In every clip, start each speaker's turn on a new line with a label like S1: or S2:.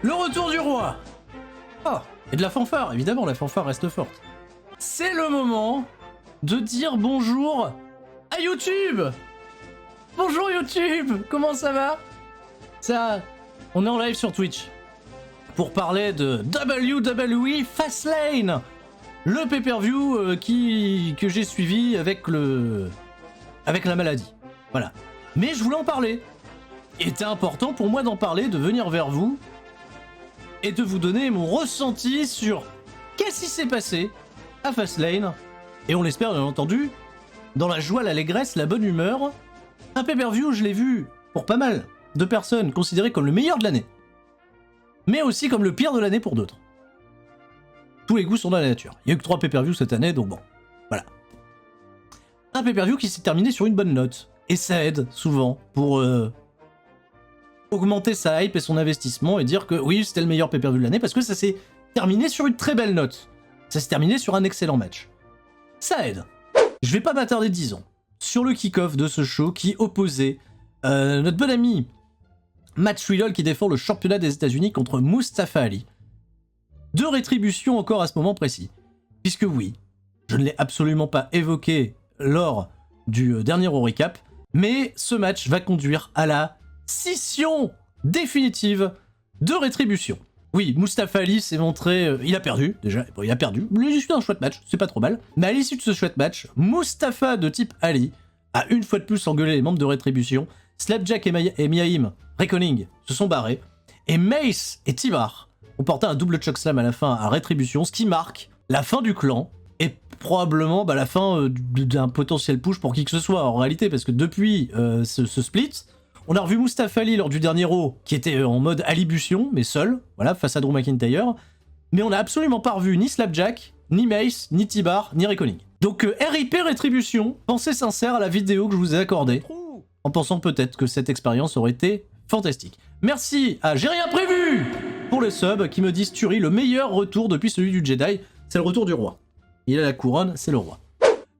S1: Le retour du roi. Oh, et de la fanfare, évidemment, la fanfare reste forte. C'est le moment de dire bonjour à YouTube. Bonjour YouTube, comment ça va? Ça, on est en live sur Twitch pour parler de WWE Fastlane, le pay-per-view que j'ai suivi avec la maladie. Voilà. Mais je voulais en parler. Il était important pour moi d'en parler, de venir vers vous et de vous donner mon ressenti sur qu'est-ce qui s'est passé à Fastlane. Et on l'espère bien entendu, dans la joie, l'allégresse, la bonne humeur. Un pay-per-view, je l'ai vu pour pas mal de personnes considéré comme le meilleur de l'année. Mais aussi comme le pire de l'année pour d'autres. Tous les goûts sont dans la nature. Il y a eu que 3 pay-per-views cette année, donc bon, voilà. Un pay-per-view qui s'est terminé sur une bonne note. Et ça aide souvent pour augmenter sa hype et son investissement et dire que oui, c'était le meilleur pay-per-view de l'année parce que ça s'est terminé sur une très belle note. Ça s'est terminé sur un excellent match. Ça aide. Je vais pas m'attarder 10 ans sur le kick-off de ce show qui opposait notre bon ami Matt Riddle qui défend le championnat des États-Unis contre Mustafa Ali. 2 rétributions encore à ce moment précis. Puisque oui, je ne l'ai absolument pas évoqué lors du dernier Raw Recap, mais ce match va conduire à la scission définitive de rétribution. Oui, Mustafa Ali s'est montré... il a perdu, déjà. Bon, il a perdu. Mais l'issue d'un chouette match, c'est pas trop mal. Mais à l'issue de ce chouette match, Mustafa de type Ali a une fois de plus engueulé les membres de rétribution. Slapjack et Miaim, Reckoning, se sont barrés. Et Mace et T-Bar ont porté un double chokeslam à la fin à rétribution, ce qui marque la fin du clan et probablement la fin d'un potentiel push pour qui que ce soit en réalité, parce que depuis ce split, on a revu Mustafa Ali lors du dernier Raw, qui était en mode alibution, mais seul, voilà, face à Drew McIntyre, mais on n'a absolument pas revu ni Slapjack, ni Mace, ni T-Bar, ni Reckoning. Donc RIP Rétribution, pensée sincère à la vidéo que je vous ai accordée, en pensant peut-être que cette expérience aurait été fantastique. Merci à J'ai rien prévu pour le sub qui me disent Turi, le meilleur retour depuis celui du Jedi, c'est le retour du roi. Il a la couronne, c'est le roi.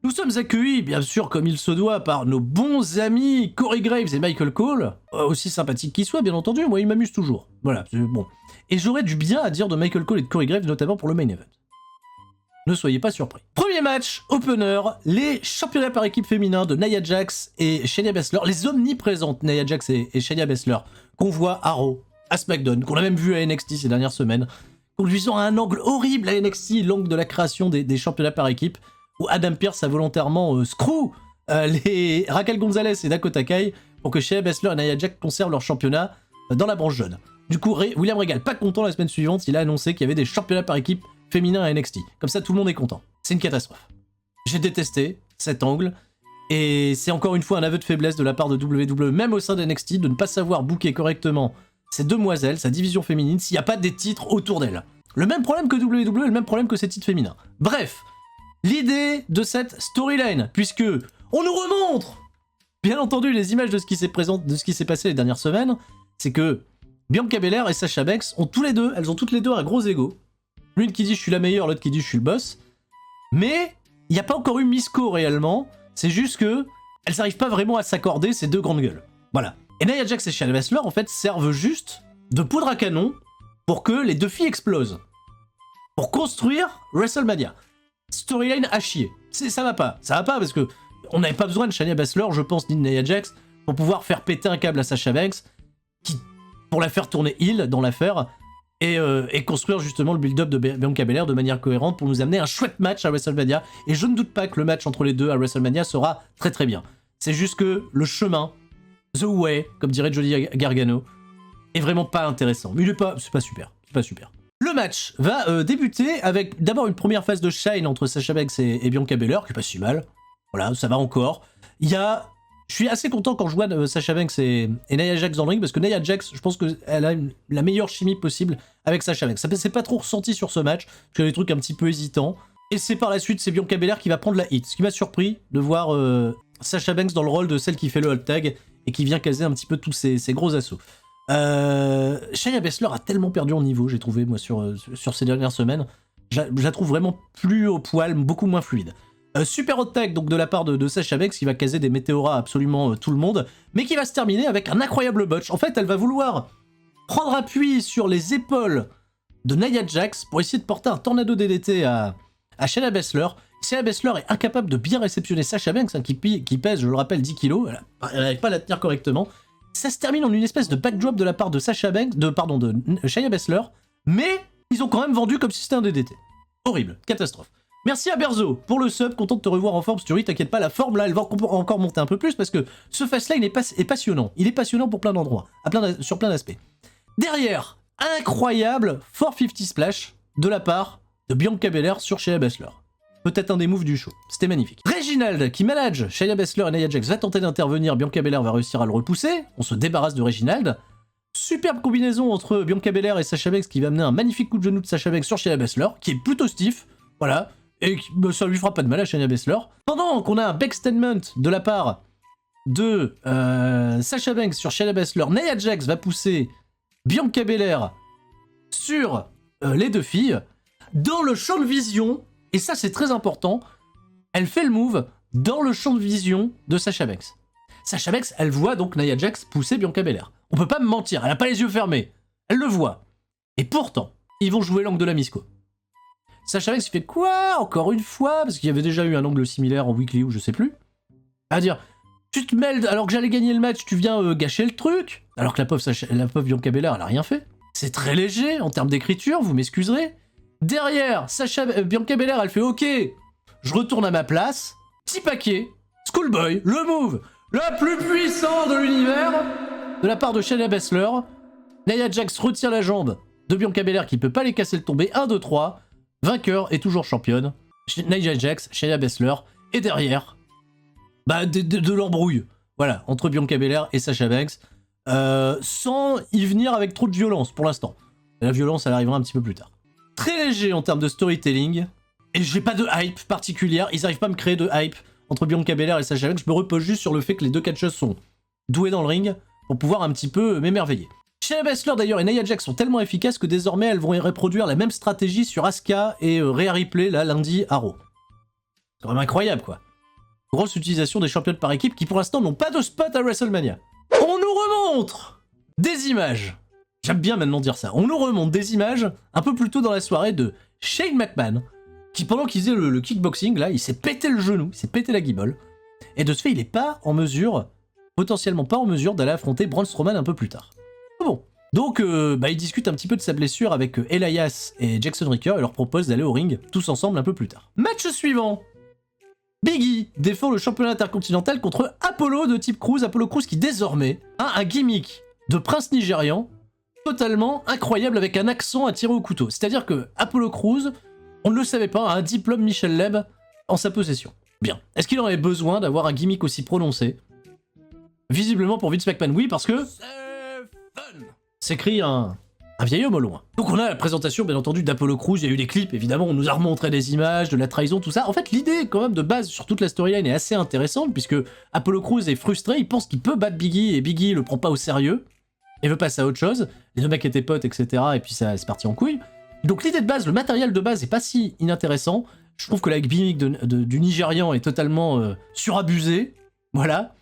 S1: Nous sommes accueillis, bien sûr, comme il se doit, par nos bons amis Corey Graves et Michael Cole. Aussi sympathiques qu'ils soient, bien entendu, moi, ils m'amusent toujours. Voilà, c'est bon. Et j'aurais du bien à dire de Michael Cole et de Corey Graves, notamment pour le main event. Ne soyez pas surpris. Premier match, opener, les championnats par équipe féminin de Nia Jax et Shayna Baszler, les omniprésentes Nia Jax et Shayna Baszler, qu'on voit à Raw, à SmackDown, qu'on a même vu à NXT ces dernières semaines, conduisant à un angle horrible à NXT, l'angle de la création des championnats par équipe, où Adam Pearce a volontairement screw les Raquel Gonzalez et Dakota Kai pour que Shayna Baszler et Nia Jax conservent leur championnat dans la branche jeune. Du coup, William Regal, pas content la semaine suivante, il a annoncé qu'il y avait des championnats par équipe féminins à NXT. Comme ça, tout le monde est content. C'est une catastrophe. J'ai détesté cet angle, et c'est encore une fois un aveu de faiblesse de la part de WWE, même au sein de NXT, de ne pas savoir booker correctement ces demoiselles, sa division féminine, s'il n'y a pas des titres autour d'elle. Le même problème que WWE, le même problème que ces titres féminins. Bref, l'idée de cette storyline, puisque on nous remontre, bien entendu, les images de ce qui s'est passé les dernières semaines, c'est que Bianca Belair et Sasha Banks elles ont toutes les deux un gros ego. L'une qui dit je suis la meilleure, l'autre qui dit je suis le boss. Mais il n'y a pas encore eu Misco réellement, c'est juste que elles n'arrivent pas vraiment à s'accorder ces deux grandes gueules. Voilà. Et Nia Jax et Shayna Baszler en fait servent juste de poudre à canon pour que les deux filles explosent. Pour construire WrestleMania. Storyline à chier. Ça va pas parce que on n'avait pas besoin de Shayna Baszler, je pense, ni de Nia Jax pour pouvoir faire péter un câble à Sasha Banks pour la faire tourner heel dans l'affaire et construire justement le build-up de Bianca Belair de manière cohérente pour nous amener un chouette match à WrestleMania. Et je ne doute pas que le match entre les deux à WrestleMania sera très très bien. C'est juste que le chemin, the way, comme dirait Johnny Gargano, est vraiment pas intéressant. Mais c'est pas super. Le match va débuter avec d'abord une première phase de shine entre Sasha Banks et Bianca Belair, qui est pas si mal. Voilà, ça va encore. Je suis assez content quand je vois Sasha Banks et Nia Jax dans le ring, parce que Nia Jax, je pense qu'elle a la meilleure chimie possible avec Sasha Banks. Ça s'est pas trop ressenti sur ce match, parce qu'il y a des trucs un petit peu hésitants. Et c'est par la suite, c'est Bianca Belair qui va prendre la hit. Ce qui m'a surpris de voir Sasha Banks dans le rôle de celle qui fait le hold tag et qui vient caser un petit peu tous ces gros assauts. Shayna Baszler a tellement perdu en niveau, j'ai trouvé, moi, sur ces dernières semaines. Je la trouve vraiment plus au poil, beaucoup moins fluide. Super hot tag donc de la part de Sasha Banks qui va caser des météoras à absolument tout le monde, mais qui va se terminer avec un incroyable botch. En fait, elle va vouloir prendre appui sur les épaules de Nia Jax pour essayer de porter un tornado DDT à Shayna Baszler. Shayna Baszler est incapable de bien réceptionner Sasha Banks, hein, qui pèse, je le rappelle, 10 kg. Elle n'arrive pas à la tenir correctement. Ça se termine en une espèce de backdrop de la part de Shayna Baszler, mais ils ont quand même vendu comme si c'était un DDT. Horrible, catastrophe. Merci à Berzo pour le sub, content de te revoir en forme, Stury, t'inquiète pas, la forme là, elle va encore monter un peu plus parce que ce Fastlane est passionnant. Il est passionnant pour plein d'endroits, sur plein d'aspects. Derrière, incroyable 450 splash de la part de Bianca Belair sur Shayna Baszler. Peut-être un des moves du show, c'était magnifique. Reginald, qui manage Shayna Baszler et Nia Jax, va tenter d'intervenir, Bianca Belair va réussir à le repousser, on se débarrasse de Reginald. Superbe combinaison entre Bianca Belair et Sasha Banks qui va amener un magnifique coup de genou de Sasha Banks sur Shayna Baszler, qui est plutôt stiff, voilà, et ça lui fera pas de mal à Shayna Baszler. Pendant qu'on a un backstatement de la part de Sasha Banks sur Shayna Baszler, Nia Jax va pousser Bianca Belair sur les deux filles, dans le champ de vision, et ça c'est très important, elle fait le move dans le champ de vision de Sasha Banks. Sasha Banks, elle voit donc Nia Jax pousser Bianca Belair. On peut pas me mentir, elle a pas les yeux fermés, elle le voit. Et pourtant, ils vont jouer l'angle de la Misco. Sasha Banks fait quoi encore une fois, parce qu'il y avait déjà eu un angle similaire en weekly ou je sais plus. À dire, tu te mêles alors que j'allais gagner le match, tu viens gâcher le truc, alors que la pauvre Bianca Belair, elle a rien fait. C'est très léger en termes d'écriture, vous m'excuserez. Derrière, Bianca Belair, elle fait ok, je retourne à ma place. Petit paquet, Schoolboy, le move le plus puissant de l'univers, de la part de Shayna Baszler. Nia Jax retire la jambe de Bianca Belair qui peut pas les casser le tomber. 1, 2, 3. Vainqueur et toujours championne. Nia Jax, Shayna Baszler. Et derrière, bah, de l'embrouille. Voilà, entre Bianca Belair et Sasha Banks. Sans y venir avec trop de violence pour l'instant. La violence, elle arrivera un petit peu plus tard. Très léger en termes de storytelling. Et j'ai pas de hype particulière. Ils arrivent pas à me créer de hype entre Bianca Belair et Sasha Banks. Je me repose juste sur le fait que les deux catcheuses sont douées dans le ring pour pouvoir un petit peu m'émerveiller. Shayna Baszler d'ailleurs et Nia Jax sont tellement efficaces que désormais elles vont reproduire la même stratégie sur Asuka et Rhea Ripley là lundi à Raw. C'est quand même incroyable quoi. Grosse utilisation des championnes par équipe qui pour l'instant n'ont pas de spot à WrestleMania. On nous remontre des images. J'aime bien maintenant dire ça. On nous remonte des images un peu plus tôt dans la soirée de Shane McMahon qui pendant qu'il faisait le kickboxing là, il s'est pété le genou, il s'est pété la guibole. Et de ce fait, il est pas en mesure, potentiellement pas en mesure d'aller affronter Braun Strowman un peu plus tard. Bon. Donc, il discute un petit peu de sa blessure avec Elias et Jackson Ricker et leur propose d'aller au ring tous ensemble un peu plus tard. Match suivant. Big E défend le championnat intercontinental contre Apollo de type Cruz. Apollo Cruz qui désormais a un gimmick de prince nigérian totalement incroyable avec un accent à tirer au couteau. C'est-à-dire que Apollo Cruz, on ne le savait pas, a un diplôme Michel Leb en sa possession. Bien. Est-ce qu'il en avait besoin d'avoir un gimmick aussi prononcé? Visiblement pour Vince McMahon, oui, parce que s'écrit un vieil homme au loin. Donc on a la présentation bien entendu d'Apollo Crews, il y a eu des clips évidemment, on nous a remontré des images, de la trahison, tout ça. En fait l'idée quand même de base sur toute la storyline est assez intéressante puisque Apollo Crews est frustré, il pense qu'il peut battre Big E et Big E le prend pas au sérieux et veut passer à autre chose. Les deux mecs étaient potes etc. et puis ça c'est parti en couille. Donc l'idée de base, le matériel de base est pas si inintéressant. Je trouve que la gimmick du Nigérian est totalement surabusée. Voilà.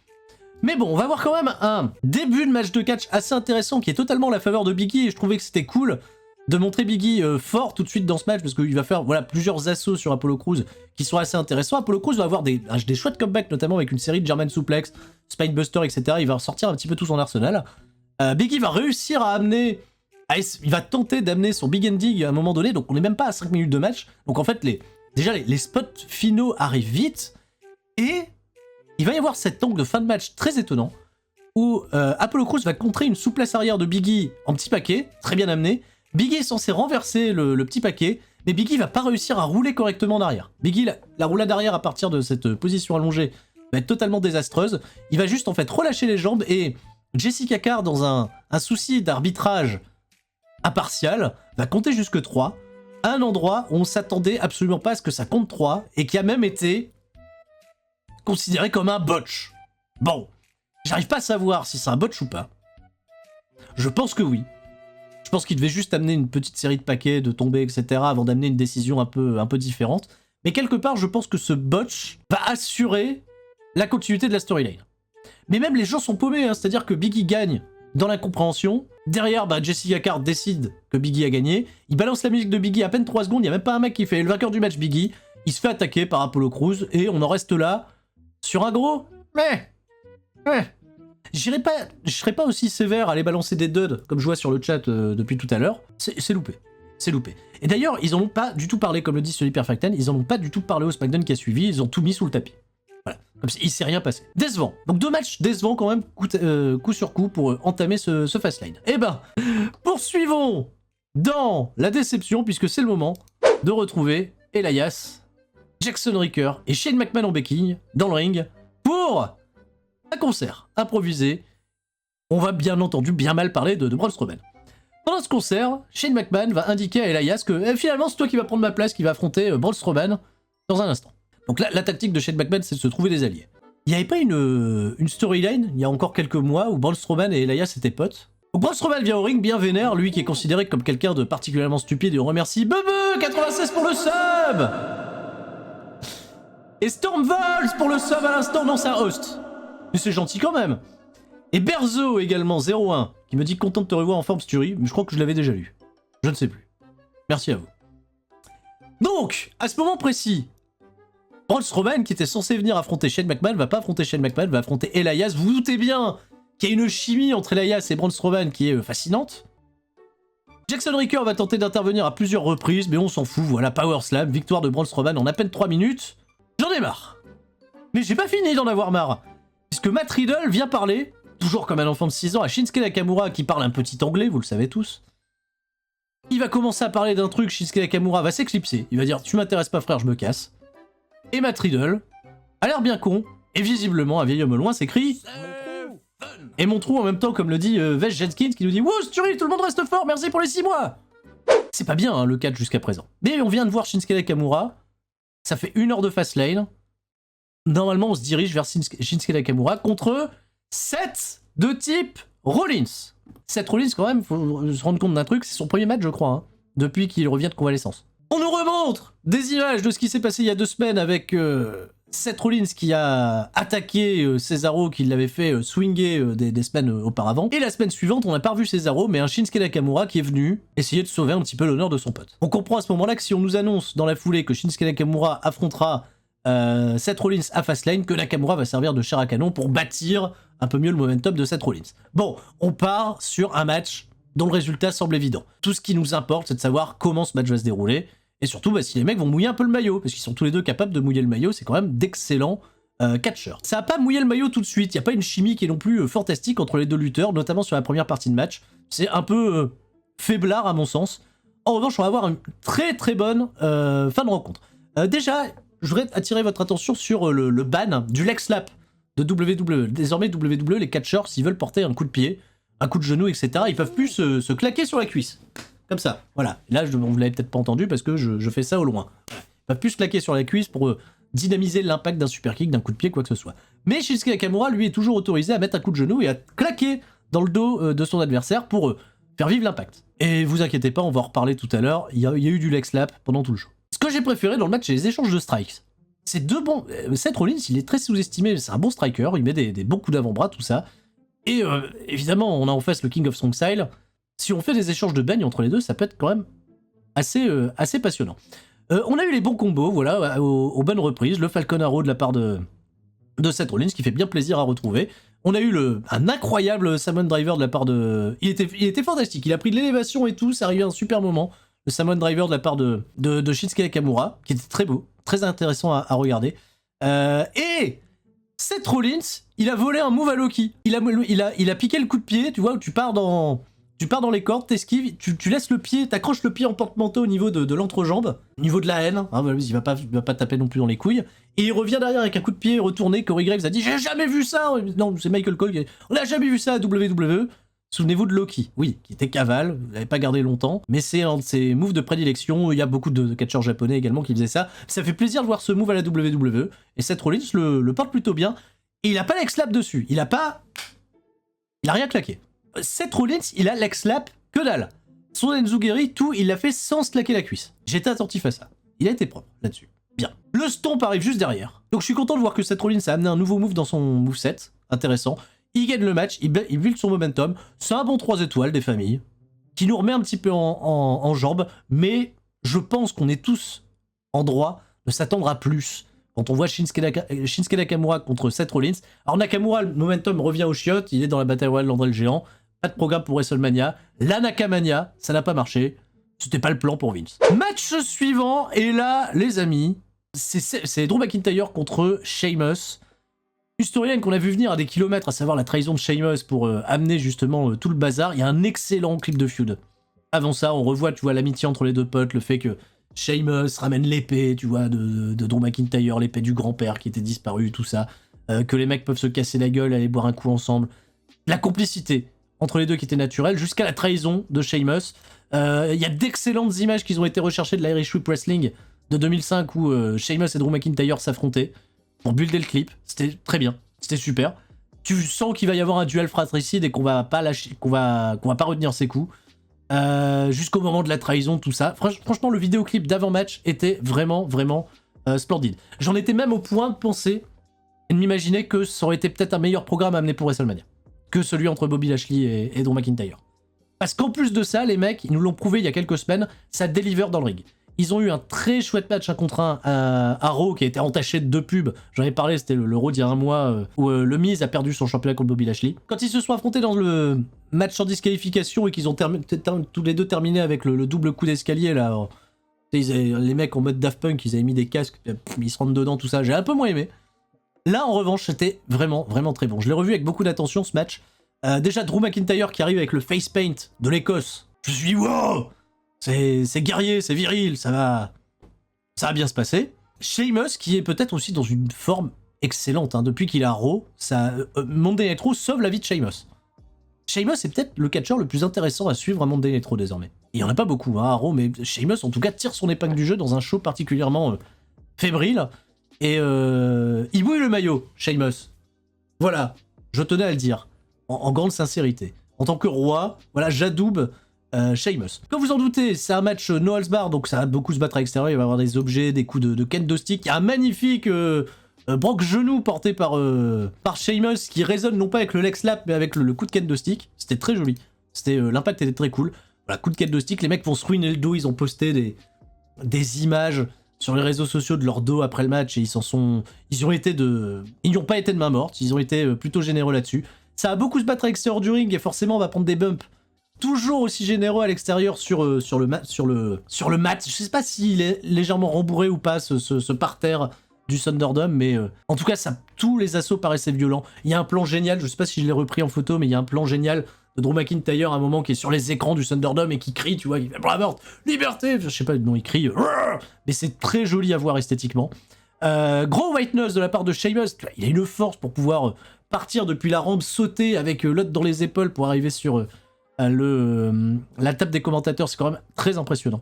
S1: Mais bon, on va voir quand même un début de match de catch assez intéressant qui est totalement à la faveur de Big E et je trouvais que c'était cool de montrer Big E fort tout de suite dans ce match parce qu'il va faire voilà, plusieurs assauts sur Apollo Crews qui sont assez intéressants. Apollo Crews va avoir des chouettes comebacks notamment avec une série de German Suplex, Spinebuster, etc. Il va ressortir un petit peu tout son arsenal. Big E va réussir à amener... il va tenter d'amener son Big Ending à un moment donné, donc on n'est même pas à 5 minutes de match. Donc en fait, les spots finaux arrivent vite et... il va y avoir cet angle de fin de match très étonnant où Apollo Crews va contrer une souplesse arrière de Big E en petit paquet, très bien amené. Big E est censé renverser le petit paquet, mais Big E va pas réussir à rouler correctement en arrière. Big E, la roulade arrière à partir de cette position allongée va être totalement désastreuse. Il va juste en fait relâcher les jambes et Jessica Carr, dans un souci d'arbitrage impartial, va compter jusque 3 à un endroit où on s'attendait absolument pas à ce que ça compte 3 et qui a même été considéré comme un botch. Bon, j'arrive pas à savoir si c'est un botch ou pas. Je pense que oui. Je pense qu'il devait juste amener une petite série de paquets, de tombées, etc. avant d'amener une décision un peu différente. Mais quelque part, je pense que ce botch va assurer la continuité de la storyline. Mais même les gens sont paumés, hein, c'est-à-dire que Big E gagne dans l'incompréhension. Derrière, Jessica Card décide que Biggie a gagné. Il balance la musique de Biggie à peine 3 secondes. Il n'y a même pas un mec qui fait le vainqueur du match Biggie. Il se fait attaquer par Apollo Crews et on en reste là sur un gros. Mais. Je serais pas aussi sévère à aller balancer des duds comme je vois sur le chat depuis tout à l'heure. C'est loupé. C'est loupé. Et d'ailleurs, ils en ont pas du tout parlé, comme le dit Sully Perfecten, ils en ont pas du tout parlé au SmackDown qui a suivi, ils ont tout mis sous le tapis. Voilà. Comme il s'est rien passé. Décevant. Donc 2 matchs décevants quand même, coup sur coup, pour entamer ce Fastlane. Eh ben, poursuivons dans la déception, puisque c'est le moment de retrouver Elias, Jackson Ricker et Shane McMahon en béquille, dans le ring, pour un concert improvisé. On va bien entendu bien mal parler de Braun Strowman. Pendant ce concert, Shane McMahon va indiquer à Elias que finalement c'est toi qui vas prendre ma place, qui va affronter Braun Strowman dans un instant. Donc là, la tactique de Shane McMahon, c'est de se trouver des alliés. Il n'y avait pas une storyline, il y a encore quelques mois, où Braun Strowman et Elias étaient potes. Donc Braun Strowman vient au ring bien vénère, lui qui est considéré comme quelqu'un de particulièrement stupide, et on remercie Bebe96 pour le sub. Et Stormvols pour le sub à l'instant dans sa host. Mais c'est gentil quand même. Et Berzo également, 01, qui me dit content de te revoir en forme Sturi, mais je crois que je l'avais déjà lu. Je ne sais plus. Merci à vous. Donc, à ce moment précis, Braun Strowman, qui était censé venir affronter Shane McMahon, va pas affronter Shane McMahon, va affronter Elias. Vous vous doutez bien qu'il y a une chimie entre Elias et Braun Strowman qui est fascinante. Jackson Ricker va tenter d'intervenir à plusieurs reprises, mais on s'en fout, voilà, Power Slam, victoire de Braun Strowman en à peine 3 minutes. J'en ai marre. Mais j'ai pas fini d'en avoir marre. Puisque Matt Riddle vient parler, toujours comme un enfant de 6 ans, à Shinsuke Nakamura qui parle un petit anglais, vous le savez tous. Il va commencer à parler d'un truc, Shinsuke Nakamura va s'éclipser. Il va dire « Tu m'intéresses pas frère, je me casse ». Et Matt Riddle a l'air bien con, et visiblement, un vieil homme au loin s'écrie « Et mon trou en même temps, comme le dit Vesh Jenkins, qui nous dit « Wouh, Sturi, tout le monde reste fort, merci pour les 6 mois !» C'est pas bien, hein, le catch jusqu'à présent. Mais on vient de voir Shinsuke Nakamura, ça fait 1 heure de Fastlane. Normalement, on se dirige vers Shinsuke Nakamura contre Seth de type Rollins. Seth Rollins, quand même, faut se rendre compte d'un truc, c'est son premier match, je crois, hein, depuis qu'il revient de convalescence. On nous remontre des images de ce qui s'est passé il y a 2 semaines avec Seth Rollins qui a attaqué Cesaro, qui l'avait fait swinger des semaines auparavant. Et la semaine suivante, on n'a pas revu Cesaro, mais un Shinsuke Nakamura qui est venu essayer de sauver un petit peu l'honneur de son pote. On comprend à ce moment-là que si on nous annonce dans la foulée que Shinsuke Nakamura affrontera Seth Rollins à Fastlane, que Nakamura va servir de chair à canon pour bâtir un peu mieux le momentum de Seth Rollins. Bon, on part sur un match dont le résultat semble évident. Tout ce qui nous importe, c'est de savoir comment ce match va se dérouler, et surtout si les mecs vont mouiller un peu le maillot, parce qu'ils sont tous les deux capables de mouiller le maillot, c'est quand même d'excellents catcheurs. Ça a pas mouillé le maillot tout de suite, il n'y a pas une chimie qui est non plus fantastique entre les 2 lutteurs, notamment sur la première partie de match. C'est un peu faiblard à mon sens. En revanche, on va avoir une très très bonne fin de rencontre. Déjà, je voudrais attirer votre attention sur le ban du leg slap de WWE. Désormais, WWE, les catcheurs, s'ils veulent porter un coup de pied, un coup de genou, etc., ils peuvent plus se claquer sur la cuisse. Comme ça, voilà. Et là, vous l'avez peut-être pas entendu parce que je fais ça au loin. Ils peuvent plus se claquer sur la cuisse pour dynamiser l'impact d'un super kick, d'un coup de pied, quoi que ce soit. Mais Shinsuke Nakamura, lui, est toujours autorisé à mettre un coup de genou et à claquer dans le dos de son adversaire pour faire vivre l'impact. Et vous inquiétez pas, on va en reparler tout à l'heure, il y a eu du leg slap pendant tout le show. Ce que j'ai préféré dans le match, c'est les échanges de strikes. C'est 2 bons... Seth Rollins, il est très sous-estimé, c'est un bon striker, il met des bons coups d'avant-bras, tout ça. Et évidemment, on a en face le King of Strong Style. Si on fait des échanges de bagne entre les deux, ça peut être quand même assez passionnant. On a eu les bons combos, voilà, aux bonnes reprises. Le Falcon Arrow de la part de Seth Rollins, qui fait bien plaisir à retrouver. On a eu un incroyable Samoan Driver de la part de... Il était fantastique, il a pris de l'élévation et tout, ça arrivait à un super moment. Le Samoan Driver de la part de Shinsuke Nakamura, qui était très beau, très intéressant à regarder. Et Seth Rollins, il a volé un move à Loki. Il a piqué le coup de pied, tu vois, où tu pars dans les cordes, t'esquives, tu laisses le pied, t'accroches le pied en porte-manteau au niveau de l'entrejambe, au niveau de la haine, hein, il va pas taper non plus dans les couilles, et il revient derrière avec un coup de pied retourné. Corey Graves a dit « J'ai jamais vu ça !» Non, c'est Michael Cole, on n'a jamais vu ça à WWE. Souvenez-vous de Loki, oui, qui était cavale, vous l'avez pas gardé longtemps, mais c'est un de ses moves de prédilection. Il y a beaucoup de catcheurs japonais également qui faisaient ça. Ça fait plaisir de voir ce move à la WWE, et Seth Rollins le porte plutôt bien, et il a pas l'ex slap dessus, il a rien claqué. Seth Rollins, il a leg slap que dalle. Son Enzugeri, tout, il l'a fait sans se claquer la cuisse. J'étais attentif à ça. Il a été propre là-dessus. Bien. Le stomp arrive juste derrière. Donc je suis content de voir que Seth Rollins a amené un nouveau move dans son moveset. Intéressant. Il gagne le match, il build son momentum. C'est un bon 3 étoiles des familles, qui nous remet un petit peu en jambes, mais je pense qu'on est tous en droit de s'attendre à plus. Quand on voit Shinsuke Nakamura contre Seth Rollins. Alors Nakamura, le momentum revient au chiottes, il est dans la Battle Royale d'André le Géant. Pas de programme pour WrestleMania. La Nakamania, ça n'a pas marché. C'était pas le plan pour Vince. Match suivant, et là, les amis, c'est Drew McIntyre contre Sheamus. Une storyline qu'on a vu venir à des kilomètres, à savoir la trahison de Sheamus pour amener justement tout le bazar. Il y a un excellent clip de feud. Avant ça, on revoit, tu vois, l'amitié entre les deux potes, le fait que Sheamus ramène l'épée, tu vois, de Drew McIntyre, l'épée du grand-père qui était disparu, tout ça. Que les mecs peuvent se casser la gueule, aller boire un coup ensemble. La complicité entre les deux qui était naturelle, jusqu'à la trahison de Sheamus. Il y a d'excellentes images qui ont été recherchées de l'Irish Whip Wrestling de 2005 où Sheamus et Drew McIntyre s'affrontaient pour builder le clip. C'était très bien, c'était super. Tu sens qu'il va y avoir un duel fratricide et qu'on va pas lâcher, qu'on va pas retenir ses coups. Jusqu'au moment de la trahison, tout ça. Franchement, le vidéoclip d'avant-match était vraiment splendide. J'en étais même au point de penser et de m'imaginer que ça aurait été peut-être un meilleur programme à amener pour WrestleMania que celui entre Bobby Lashley et Drew McIntyre. Parce qu'en plus de ça, les mecs, ils nous l'ont prouvé il y a quelques semaines, ça deliver dans le ring. Ils ont eu un très chouette match 1 contre 1 à Raw qui a été entaché de 2 pubs. J'en ai parlé, c'était le Raw d'il y a un mois où le Miz a perdu son championnat contre Bobby Lashley. Quand ils se sont affrontés dans le match sans disqualification et qu'ils ont tous les deux terminé avec le double coup d'escalier là, les mecs en mode Daft Punk, ils avaient mis des casques, ils se rentrent dedans, tout ça, j'ai un peu moins aimé. Là en revanche, c'était vraiment très bon. Je l'ai revu avec beaucoup d'attention ce match. Déjà Drew McIntyre qui arrive avec le face paint de l'Écosse. Je me suis dit wow, c'est guerrier, c'est viril, ça va bien se passer. Sheamus qui est peut-être aussi dans une forme excellente, hein. Depuis qu'il a Raw, Monday Night Raw sauve la vie de Sheamus. Sheamus est peut-être le catcheur le plus intéressant à suivre à Monday Night Raw désormais. Il y en a pas beaucoup hein, à Raw, mais Sheamus en tout cas tire son épingle du jeu dans un show particulièrement fébrile. Et il mouille le maillot, Sheamus. Voilà, je tenais à le dire, en grande sincérité. En tant que roi, voilà, j'adoube Sheamus. Comme vous en doutez, c'est un match no holds barred, donc ça va beaucoup se battre à l'extérieur, il va y avoir des objets, des coups de kendo stick. Il y a un magnifique broc genou porté par Sheamus qui résonne non pas avec le leg slap, mais avec le coup de kendo stick. C'était très joli. L'impact était très cool. Voilà, coup de kendo stick, les mecs vont se ruiner le dos, ils ont posté des images sur les réseaux sociaux de leur dos après le match et ils n'y ont pas été de main morte, ils ont été plutôt généreux là-dessus. Ça va beaucoup se battre à l'extérieur du ring et forcément on va prendre des bumps toujours aussi généreux à l'extérieur sur le mat. Je sais pas s'il est légèrement rembourré ou pas ce parterre du Thunderdome, mais en tout cas tous les assauts paraissaient violents. Il y a un plan génial, je sais pas si je l'ai repris en photo, mais il y a un plan génial de Drew McIntyre à un moment qui est sur les écrans du Thunderdome et qui crie, tu vois, il fait Bravard, liberté, je sais pas, non, il crie, mais c'est très joli à voir esthétiquement. Gros white nose de la part de Sheamus, il a une force pour pouvoir partir depuis la rampe, sauter avec l'autre dans les épaules pour arriver sur la table des commentateurs, c'est quand même très impressionnant.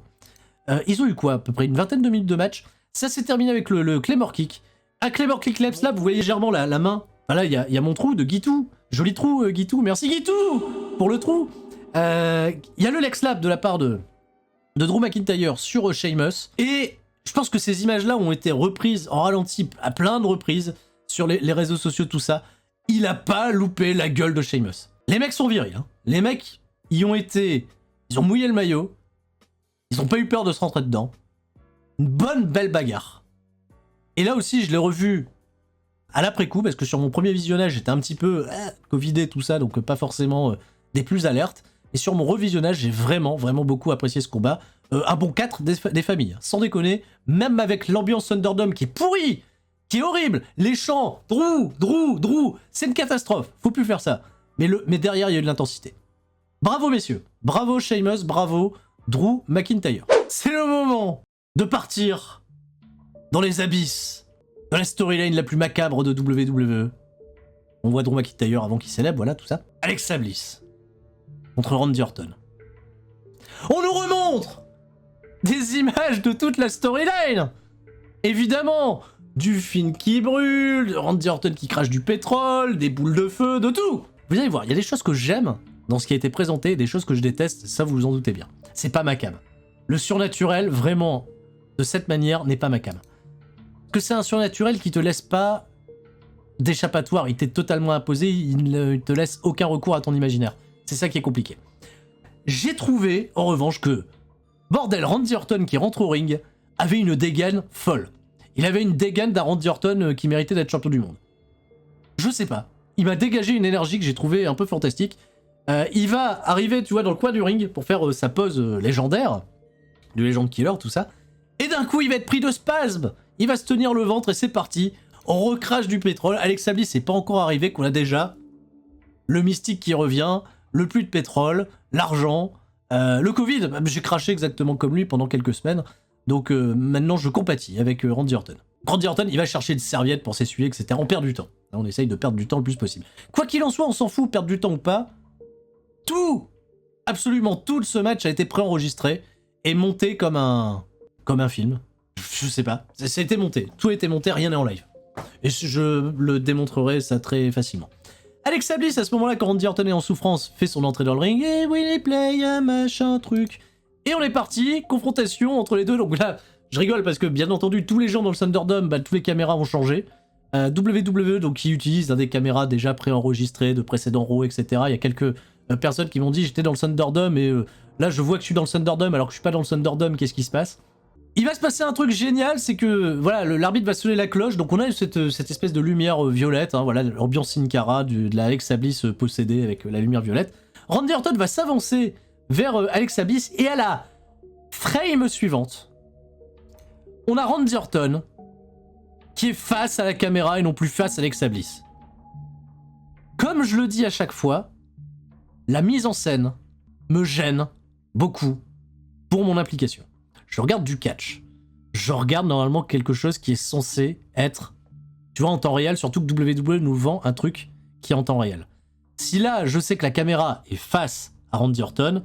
S1: Ils ont eu quoi, à peu près une vingtaine de minutes de match. Ça s'est terminé avec le Claymore Kick. Un Claymore Kick Lap Slap, vous voyez légèrement la main. Voilà, il y a mon trou de Guitou. Joli trou, Guitou. Merci Guitou pour le trou. Il y a le leg slap de la part de Drew McIntyre sur Sheamus. Et je pense que ces images-là ont été reprises en ralenti à plein de reprises sur les réseaux sociaux, tout ça. Il a pas loupé la gueule de Sheamus. Les mecs sont virils, hein. Les mecs, ils ont mouillé le maillot. Ils ont pas eu peur de se rentrer dedans. Une bonne belle bagarre. Et là aussi, je l'ai revu à l'après-coup, parce que sur mon premier visionnage, j'étais un petit peu covidé, tout ça, donc pas forcément des plus alertes. Et sur mon revisionnage, j'ai vraiment beaucoup apprécié ce combat. Un bon 4 des familles, sans déconner. Même avec l'ambiance Thunderdome qui est pourrie, qui est horrible. Les chants, Drew, c'est une catastrophe. Faut plus faire ça. Mais derrière, il y a eu de l'intensité. Bravo, messieurs. Bravo, Sheamus. Bravo, Drew McIntyre. C'est le moment de partir dans les abysses, dans la storyline la plus macabre de WWE. On voit Drew McIntyre avant qu'il célèbre, voilà, tout ça. Alexa Bliss contre Randy Orton. On nous remontre des images de toute la storyline. Évidemment, du Finn qui brûle, de Randy Orton qui crache du pétrole, des boules de feu, de tout. Vous allez voir, il y a des choses que j'aime dans ce qui a été présenté et des choses que je déteste, ça vous vous en doutez bien. C'est pas ma cam. Le surnaturel, vraiment, de cette manière, n'est pas ma cam. Parce que c'est un surnaturel qui te laisse pas d'échappatoire, il t'est totalement imposé, il ne te laisse aucun recours à ton imaginaire. C'est ça qui est compliqué. J'ai trouvé, en revanche, que, bordel, Randy Orton qui rentre au ring avait une dégaine folle. Il avait une dégaine d'un Randy Orton qui méritait d'être champion du monde. Je sais pas. Il m'a dégagé une énergie que j'ai trouvée un peu fantastique. Il va arriver, tu vois, dans le coin du ring pour faire sa pose légendaire, du Legend Killer, tout ça. Et d'un coup, il va être pris de spasmes. Il va se tenir le ventre et c'est parti. On recrache du pétrole. Alexa Bliss n'est pas encore arrivé, qu'on a déjà le mystique qui revient, le plus de pétrole, l'argent, le Covid. J'ai craché exactement comme lui pendant quelques semaines. Donc maintenant, je compatis avec Randy Orton. Randy Orton, il va chercher une serviette pour s'essuyer, etc. On perd du temps. On essaye de perdre du temps le plus possible. Quoi qu'il en soit, on s'en fout, perdre du temps ou pas. Tout, absolument tout de ce match a été préenregistré et monté comme un film. Je sais pas, ça a été monté. Tout a été monté, rien n'est en live. Et je le démontrerai ça très facilement. Alexa Bliss, à ce moment-là, quand Randy Orton est en souffrance, fait son entrée dans le ring. Et Willy Play, machin, truc. Et on est parti, confrontation entre les deux. Donc là, je rigole parce que, bien entendu, tous les gens dans le Thunderdome, bah, tous les caméras ont changé. WWE, donc, qui utilise des caméras déjà préenregistrées de précédents Raw, etc. Il y a quelques personnes qui m'ont dit j'étais dans le Thunderdome et là je vois que je suis dans le Thunderdome alors que je suis pas dans le Thunderdome, qu'est-ce qui se passe? Il va se passer un truc génial, c'est que voilà, l'arbitre va sonner la cloche, donc on a cette espèce de lumière violette, hein, voilà, l'ambiance Sin Cara, de la Alexa Bliss possédée avec la lumière violette. Randy Orton va s'avancer vers Alexa Bliss et à la frame suivante, on a Randy Orton qui est face à la caméra et non plus face à Alexa Bliss. Comme je le dis à chaque fois, la mise en scène me gêne beaucoup pour mon implication. Je regarde du catch. Je regarde normalement quelque chose qui est censé être, tu vois, en temps réel, surtout que WWE nous vend un truc qui est en temps réel. Si là, je sais que la caméra est face à Randy Orton,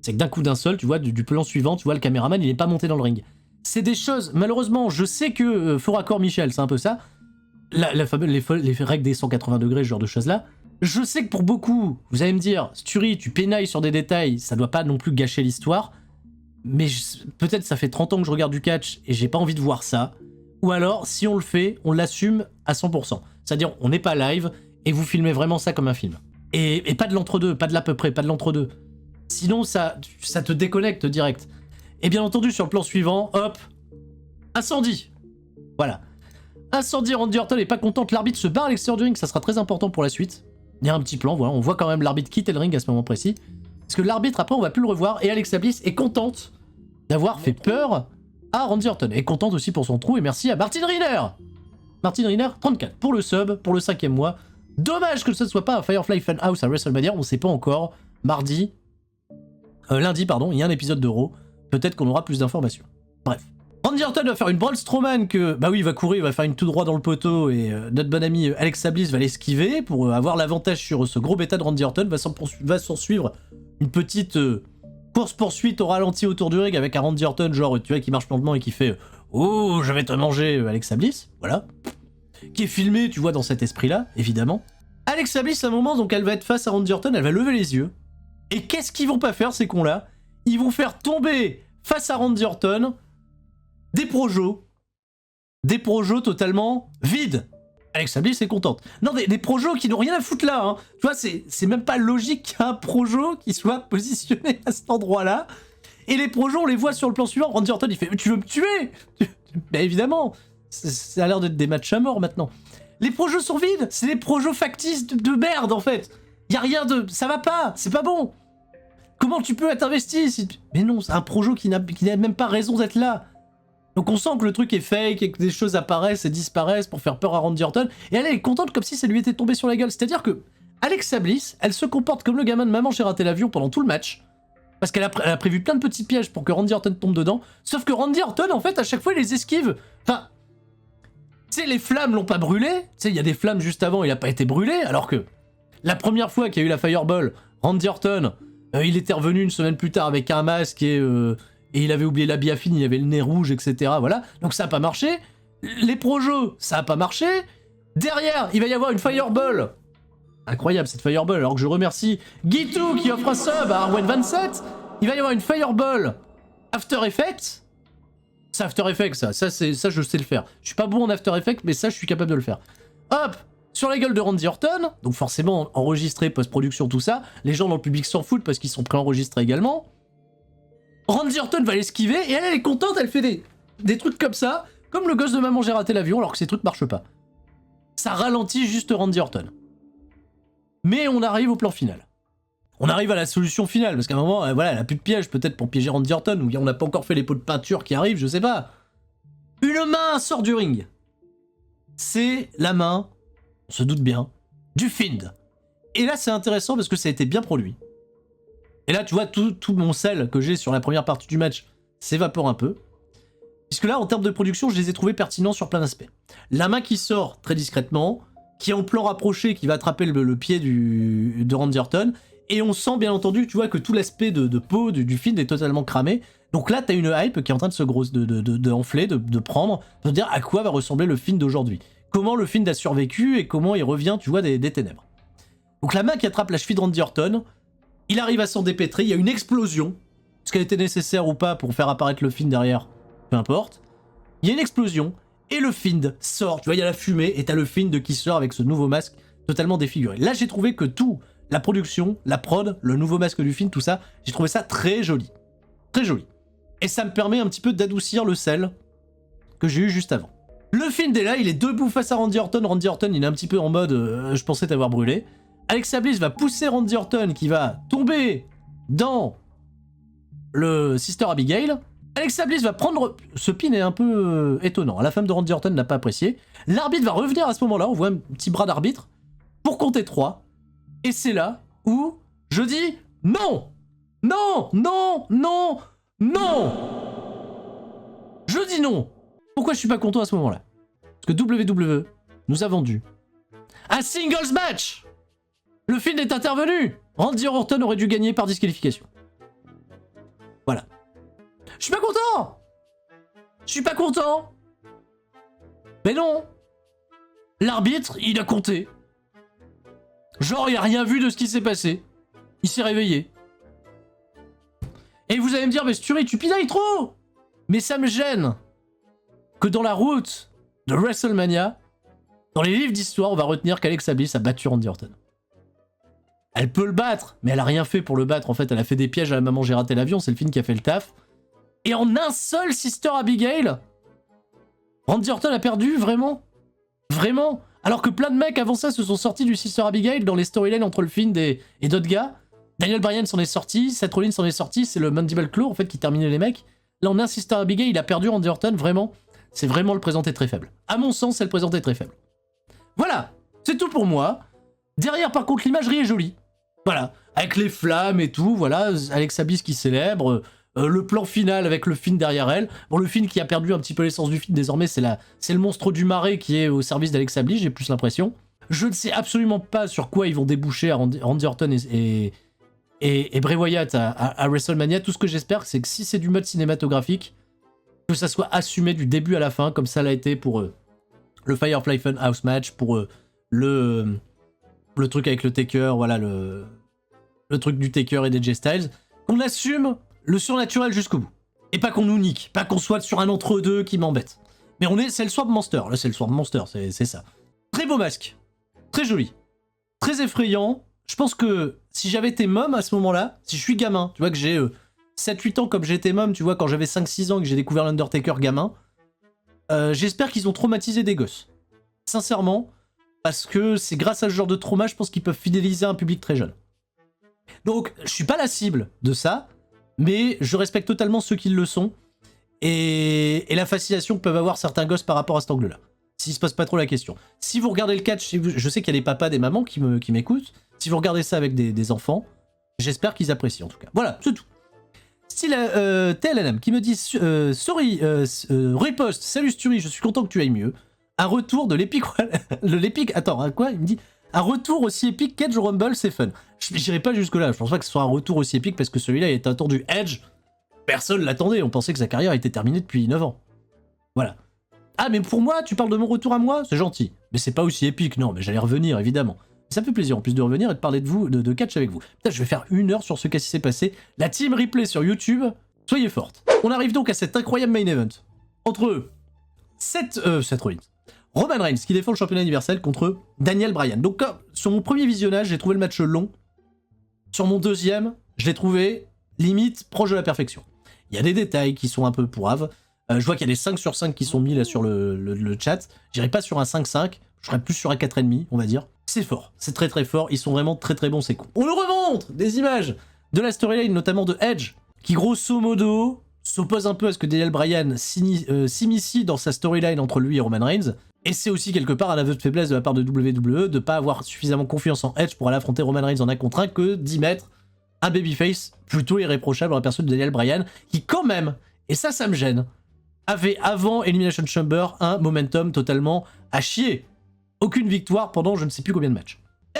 S1: c'est que d'un coup d'un seul, tu vois, du plan suivant, tu vois, le caméraman, il n'est pas monté dans le ring. C'est des choses, malheureusement, je sais que faux raccord Michel, c'est un peu ça. Les règles des 180 degrés, ce genre de choses-là. Je sais que pour beaucoup, vous allez me dire, Sturi, tu pénailles sur des détails, ça doit pas non plus gâcher l'histoire. Mais peut-être ça fait 30 ans que je regarde du catch et j'ai pas envie de voir ça. Ou alors, si on le fait, on l'assume à 100%. C'est-à-dire, on n'est pas live et vous filmez vraiment ça comme un film. Et pas de l'entre-deux, pas de l'à peu près, pas de l'entre-deux. Sinon, ça te déconnecte direct. Et bien entendu, sur le plan suivant, hop, incendie. Voilà. Incendie, Randy Orton est pas contente, l'arbitre se barre à l'extérieur du ring, ça sera très important pour la suite. Il y a un petit plan, voilà, on voit quand même l'arbitre quitter le ring à ce moment précis. Parce que l'arbitre, après, on va plus le revoir, et Alexa Bliss est contente d'avoir fait peur à Randy Orton. Et contente aussi pour son trou, et merci à Martin Riner. Martin Riner, 34, pour le sub, pour le 5e mois. Dommage que ce ne soit pas un Firefly Funhouse à WrestleMania, on sait pas encore. Lundi, pardon, il y a un épisode de Raw. Peut-être qu'on aura plus d'informations. Bref. Randy Orton va faire une Braun Strowman que, bah oui, il va courir, il va faire une tout droit dans le poteau et notre bonne amie Alexa Bliss va l'esquiver pour avoir l'avantage sur ce gros bêta de Randy Orton, va s'en suivre une petite course-poursuite au ralenti autour du ring avec un Randy Orton, genre, tu vois, qui marche lentement et qui fait « Oh, je vais te manger, Alexa Bliss », voilà. Qui est filmé, tu vois, dans cet esprit-là, évidemment. Alexa Bliss, à un moment, donc elle va être face à Randy Orton, elle va lever les yeux. Et qu'est-ce qu'ils vont pas faire, ces cons-là? Ils vont faire tomber face à Randy Orton des projos totalement vides. Alexa Bliss est contente. Non, des projos qui n'ont rien à foutre là. Hein. Tu vois, c'est même pas logique qu'il y ait un projo qui soit positionné à cet endroit-là. Et les projos, on les voit sur le plan suivant. Randy Orton, il fait « Tu veux me tuer ?» Ben évidemment, ça a l'air d'être des matchs à mort maintenant. Les projos sont vides. C'est des projos factices de merde, en fait. Y a rien de... Ça va pas. C'est pas bon. Comment tu peux être investi si... Mais non, c'est un projo qui n'a même pas raison d'être là. Donc on sent que le truc est fake et que des choses apparaissent et disparaissent pour faire peur à Randy Orton. Et elle est contente comme si ça lui était tombé sur la gueule. C'est-à-dire que Alexa Bliss, elle se comporte comme le gamin de maman, j'ai raté l'avion pendant tout le match. Parce qu'elle a prévu plein de petits pièges pour que Randy Orton tombe dedans. Sauf que Randy Orton, en fait, à chaque fois, il les esquive. Enfin, tu sais, les flammes l'ont pas brûlé. Tu sais, il y a des flammes juste avant, il a pas été brûlé. Alors que la première fois qu'il y a eu la Fireball, Randy Orton, il était revenu une semaine plus tard avec un masque et il avait oublié la biafine, il avait le nez rouge, etc. Voilà. Donc ça a pas marché. Les projos, ça a pas marché. Derrière, il va y avoir une Fireball. Incroyable cette Fireball, alors que je remercie Guitou qui offre un sub à Arwen27. Il va y avoir une Fireball After Effects. C'est After Effects, ça je sais le faire. Je suis pas bon en After Effects, mais ça je suis capable de le faire. hop, sur la gueule de Randy Orton, donc forcément enregistré, post-production, tout ça, les gens dans le public s'en foutent parce qu'ils sont préenregistrés également. Randy Orton va l'esquiver et elle est contente, elle fait des trucs comme ça, comme le gosse de maman j'ai raté l'avion alors que ces trucs marchent pas. Ça ralentit juste Randy Orton. Mais on arrive au plan final. On arrive à la solution finale, parce qu'à un moment, voilà, elle a plus de piège peut-être pour piéger Randy Orton, ou on n'a pas encore fait les pots de peinture qui arrivent, je sais pas. Une main sort du ring. C'est la main, on se doute bien, du Fiend. Et là c'est intéressant parce que ça a été bien produit. Et là tu vois, tout mon sel que j'ai sur la première partie du match s'évapore un peu. Puisque là en termes de production, je les ai trouvés pertinents sur plein d'aspects. La main qui sort très discrètement, qui est en plan rapproché, qui va attraper le pied de Randy Orton. Et on sent bien entendu, tu vois, que tout l'aspect de peau du Fiend est totalement cramé. Donc là, t'as une hype qui est en train de se enfler, de prendre, de dire à quoi va ressembler le Fiend d'aujourd'hui. Comment le Fiend a survécu et comment il revient, tu vois, des ténèbres. Donc la main qui attrape la cheville de Randy Orton, il arrive à s'en dépêtrer, il y a une explosion. Est-ce qu'elle était nécessaire ou pas pour faire apparaître le Fiend derrière? Peu importe. Il y a une explosion et le Fiend sort. Tu vois, il y a la fumée et t'as le Fiend qui sort avec ce nouveau masque totalement défiguré. Là, j'ai trouvé que tout... La production, la prod, le nouveau masque du film, tout ça, j'ai trouvé ça très joli. Très joli. Et ça me permet un petit peu d'adoucir le sel que j'ai eu juste avant. Le Fiend est là, il est debout face à Randy Orton. Randy Orton, il est un petit peu en mode je pensais t'avoir brûlé. Alexa Bliss va pousser Randy Orton qui va tomber dans le Sister Abigail. Alexa Bliss va prendre... Ce pin est un peu étonnant. La femme de Randy Orton n'a pas apprécié. L'arbitre va revenir à ce moment-là. On voit un petit bras d'arbitre pour compter 3. Et c'est là où je dis non, non, non, non, non. Je dis non. Pourquoi je suis pas content à ce moment-là? Parce que WWE nous a vendu un singles match. Le Fiend est intervenu. Randy Orton aurait dû gagner par disqualification. Voilà. Je suis pas content. Je suis pas content. Mais non. L'arbitre, il a compté. Genre, il a rien vu de ce qui s'est passé. Il s'est réveillé. Et vous allez me dire, mais Sturi, tu pinailles trop. Mais ça me gêne que dans la route de WrestleMania, dans les livres d'histoire, on va retenir qu'Alexa Bliss a battu Randy Orton. Elle peut le battre, mais elle a rien fait pour le battre. En fait, elle a fait des pièges à la maman j'ai raté l'avion, c'est le film qui a fait le taf. Et en un seul Sister Abigail, Randy Orton a perdu, vraiment? Vraiment? Alors que plein de mecs avant ça se sont sortis du Sister Abigail dans les storylines entre le Fiend et d'autres gars. Daniel Bryan s'en est sorti, Seth Rollins s'en est sorti, c'est le Mandible Claw en fait qui terminait les mecs. Là on a un Sister Abigail, il a perdu Randy Orton, vraiment. C'est vraiment le présenté très faible. À mon sens, c'est le présenté très faible. Voilà, c'est tout pour moi. Derrière par contre l'imagerie est jolie. Voilà, avec les flammes et tout, voilà, Alexa Bliss qui célèbre... le plan final avec le Fiend derrière elle. Bon, le Fiend qui a perdu un petit peu l'essence du Fiend, désormais, c'est le monstre du marais qui est au service d'Alexa Bliss, j'ai plus l'impression. Je ne sais absolument pas sur quoi ils vont déboucher à Randy Orton et Bray Wyatt à WrestleMania. Tout ce que j'espère, c'est que si c'est du mode cinématographique, que ça soit assumé du début à la fin, comme ça l'a été pour le Firefly Funhouse match, pour le truc avec le Taker, voilà, le truc du Taker et d'AJ Styles. Qu'on assume le surnaturel jusqu'au bout. Et pas qu'on nous nique, pas qu'on soit sur un entre-deux qui m'embête. Mais c'est le Swamp Monster, là c'est le Swamp Monster, c'est ça. Très beau masque, très joli, très effrayant. Je pense que si j'avais été mom à ce moment-là, si je suis gamin, tu vois que j'ai 7-8 ans comme j'étais mom, tu vois quand j'avais 5-6 ans et que j'ai découvert l'Undertaker gamin, j'espère qu'ils ont traumatisé des gosses. Sincèrement, parce que c'est grâce à ce genre de trauma, je pense qu'ils peuvent fidéliser un public très jeune. Donc, je suis pas la cible de ça, mais je respecte totalement ceux qui le sont et la fascination que peuvent avoir certains gosses par rapport à cet angle-là. S'ils se posent pas trop la question. Si vous regardez le catch, je sais qu'il y a des papas, des mamans qui m'écoutent. Si vous regardez ça avec des enfants, j'espère qu'ils apprécient en tout cas. Voilà, c'est tout. Style TLNM qui me dit sorry, repost, salut Sturi, je suis content que tu ailles mieux. Un retour de l'épique. Attends, hein, quoi? Il me dit un retour aussi épique qu'Edge au Rumble, c'est fun. J'irai pas jusque-là, je pense pas que ce soit un retour aussi épique parce que celui-là, il est attendu. Edge, personne l'attendait, on pensait que sa carrière était terminée depuis 9 ans. Voilà. Ah, mais pour moi, tu parles de mon retour à moi? C'est gentil. Mais c'est pas aussi épique, non, mais j'allais revenir, évidemment. Ça me fait plaisir en plus de revenir et de parler de vous, de catch avec vous. Putain, je vais faire 1 heure sur ce qui s'est passé. La team replay sur YouTube, soyez forte. On arrive donc à cet incroyable main event. Entre Seth Rollins, Roman Reigns qui défend le championnat universel contre Daniel Bryan. Donc sur mon premier visionnage, j'ai trouvé le match long. Sur mon deuxième, je l'ai trouvé limite proche de la perfection. Il y a des détails qui sont un peu pourraves. Je vois qu'il y a des 5 sur 5 qui sont mis là sur le chat. J'irai pas sur un 5-5, je serais plus sur un 4,5, on va dire. C'est fort, c'est très très fort, ils sont vraiment très très bons ces cons. On nous remontre des images de la storyline, notamment de Edge, qui grosso modo s'oppose un peu à ce que Daniel Bryan s'initie dans sa storyline entre lui et Roman Reigns. Et c'est aussi quelque part un aveu de faiblesse de la part de WWE de pas avoir suffisamment confiance en Edge pour aller affronter Roman Reigns en 1 contre 1 que d'y mettre un babyface plutôt irréprochable à la personne de Daniel Bryan, qui quand même, et ça me gêne, avait avant Elimination Chamber un momentum totalement à chier. Aucune victoire pendant je ne sais plus combien de matchs.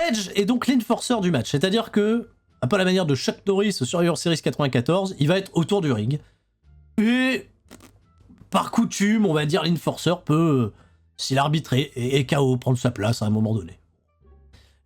S1: Edge est donc l'enforcer du match, c'est-à-dire que, un peu à la manière de Chuck Norris sur Survivor Series 94, il va être autour du ring. Et par coutume, on va dire l'enforcer peut, s'il arbitre et KO, prendre sa place à un moment donné.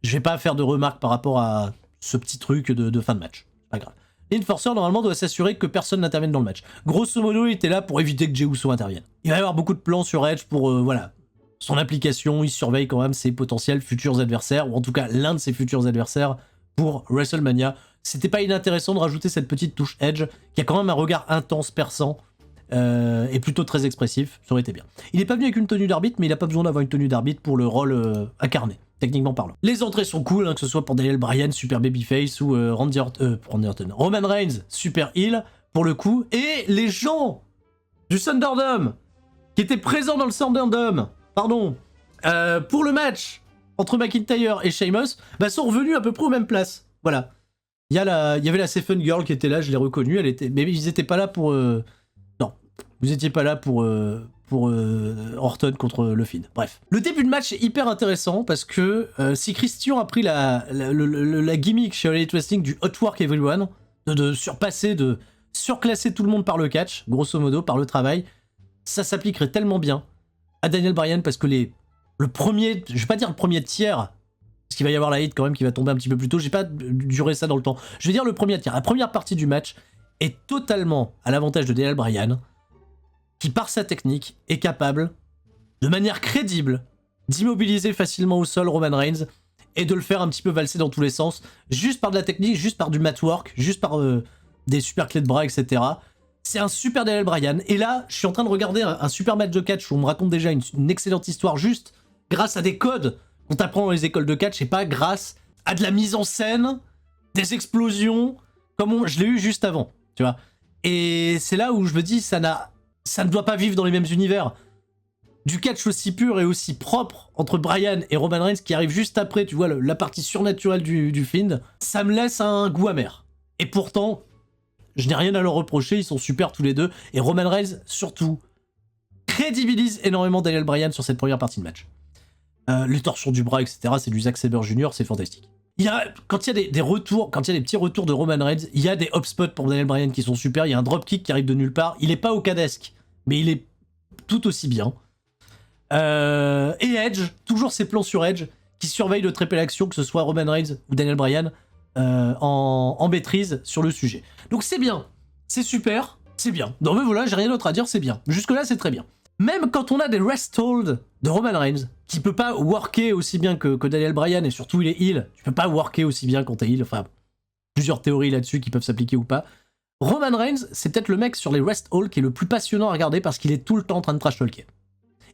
S1: Je vais pas faire de remarques par rapport à ce petit truc de fin de match, c'est pas grave. L'enforcer, normalement, doit s'assurer que personne n'intervienne dans le match. Grosso modo, il était là pour éviter que Jey Uso intervienne. Il va y avoir beaucoup de plans sur Edge pour, voilà, son application, il surveille quand même ses potentiels futurs adversaires, ou en tout cas l'un de ses futurs adversaires pour WrestleMania. C'était pas inintéressant de rajouter cette petite touche Edge, qui a quand même un regard intense, perçant, et plutôt très expressif, ça aurait été bien. Il est pas venu avec une tenue d'arbitre, mais il a pas besoin d'avoir une tenue d'arbitre pour le rôle incarné, techniquement parlant. Les entrées sont cool, hein, que ce soit pour Daniel Bryan, super babyface, ou Randy Orton, Roman Reigns, super heel, pour le coup, et les gens du Thunderdome, qui étaient présents dans le Thunderdome, pardon, pour le match entre McIntyre et Sheamus, bah, sont revenus à peu près aux mêmes places. Voilà. Il y avait la Seven Girl qui était là, je l'ai reconnue, mais ils étaient pas là pour... Non, vous étiez pas là pour Orton contre le Fiend. Bref. Le début de match est hyper intéressant parce que si Christian a pris la gimmick chez All Elite Wrestling du Hot Work Everyone, de surpasser, de surclasser tout le monde par le catch, grosso modo, par le travail, ça s'appliquerait tellement bien à Daniel Bryan parce que le premier, je vais pas dire le premier tiers, parce qu'il va y avoir la hit quand même qui va tomber un petit peu plus tôt, j'ai pas duré ça dans le temps. Je vais dire le premier tiers, la première partie du match est totalement à l'avantage de Daniel Bryan, qui par sa technique est capable, de manière crédible, d'immobiliser facilement au sol Roman Reigns et de le faire un petit peu valser dans tous les sens, juste par de la technique, juste par du mat work, juste par des super clés de bras, etc. C'est un super Daniel Bryan. Et là, je suis en train de regarder un super match de catch où on me raconte déjà une excellente histoire juste grâce à des codes qu'on t'apprend dans les écoles de catch et pas grâce à de la mise en scène, des explosions, comme je l'ai eu juste avant, tu vois. Et c'est là où je me dis, ça ne doit pas vivre dans les mêmes univers. Du catch aussi pur et aussi propre entre Bryan et Roman Reigns qui arrive juste après, tu vois, la partie surnaturelle du Fiend, ça me laisse un goût amer. Et pourtant, je n'ai rien à leur reprocher, ils sont super tous les deux. Et Roman Reigns, surtout, crédibilise énormément Daniel Bryan sur cette première partie de match. Les torsions du bras, etc., c'est du Zack Sabre Jr., c'est fantastique. Quand il y a des retours, quand il y a des petits retours de Roman Reigns, il y a des hop spots pour Daniel Bryan qui sont super, il y a un dropkick qui arrive de nulle part, il est pas Okadesque, mais il est tout aussi bien. Et Edge, toujours ses plans sur Edge, qui surveille de très près l'action, que ce soit Roman Reigns ou Daniel Bryan, en maîtrise sur le sujet. Donc c'est bien, c'est super, c'est bien. Non mais voilà, j'ai rien d'autre à dire, c'est bien. Jusque là c'est très bien. Même quand on a des rest hold de Roman Reigns, qui peut pas worker aussi bien que Daniel Bryan, et surtout il est heal, tu peux pas worker aussi bien quand t'es heal, enfin, plusieurs théories là-dessus qui peuvent s'appliquer ou pas. Roman Reigns, c'est peut-être le mec sur les rest hold qui est le plus passionnant à regarder parce qu'il est tout le temps en train de trash talker.